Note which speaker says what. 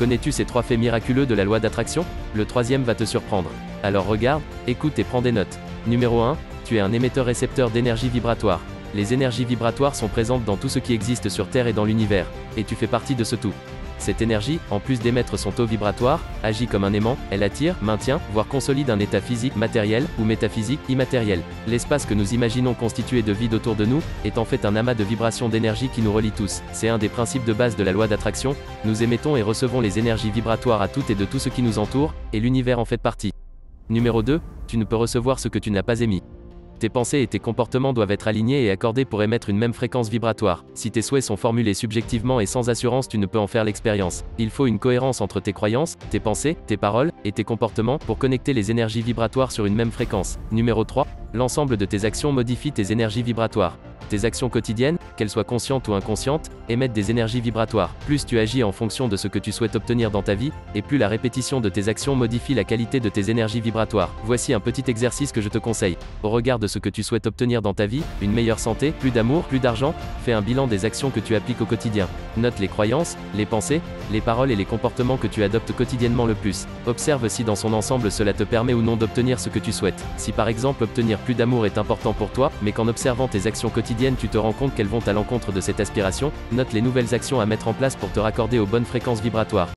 Speaker 1: Connais-tu ces 3 faits miraculeux de la loi d'attraction? Le troisième va te surprendre. Alors regarde, écoute et prends des notes. Numéro 1. Tu es un émetteur-récepteur d'énergie vibratoire. Les énergies vibratoires sont présentes dans tout ce qui existe sur Terre et dans l'univers, et tu fais partie de ce tout. Cette énergie, en plus d'émettre son taux vibratoire, agit comme un aimant, elle attire, maintient, voire consolide un état physique matériel, ou métaphysique immatériel. L'espace que nous imaginons constitué de vide autour de nous, est en fait un amas de vibrations d'énergie qui nous relie tous. C'est un des principes de base de la loi d'attraction, nous émettons et recevons les énergies vibratoires à toutes et de tout ce qui nous entoure, et l'univers en fait partie. Numéro 2, tu ne peux recevoir ce que tu n'as pas émis. Tes pensées et tes comportements doivent être alignés et accordés pour émettre une même fréquence vibratoire. Si tes souhaits sont formulés subjectivement et sans assurance, tu ne peux en faire l'expérience. Il faut une cohérence entre tes croyances, tes pensées, tes paroles, et tes comportements, pour connecter les énergies vibratoires sur une même fréquence. Numéro 3, l'ensemble de tes actions modifie tes énergies vibratoires. Tes actions quotidiennes, qu'elles soient conscientes ou inconscientes, émettent des énergies vibratoires. Plus tu agis en fonction de ce que tu souhaites obtenir dans ta vie, et plus la répétition de tes actions modifie la qualité de tes énergies vibratoires. Voici un petit exercice que je te conseille. Au regard de ce que tu souhaites obtenir dans ta vie, une meilleure santé, plus d'amour, plus d'argent, fais un bilan des actions que tu appliques au quotidien. Note les croyances, les pensées, les paroles et les comportements que tu adoptes quotidiennement le plus. Observe si dans son ensemble cela te permet ou non d'obtenir ce que tu souhaites. Si par exemple obtenir plus d'amour est important pour toi, mais qu'en observant tes actions quotidiennes tu te rends compte qu'elles vont à l'encontre de cette aspiration, note les nouvelles actions à mettre en place pour te raccorder aux bonnes fréquences vibratoires.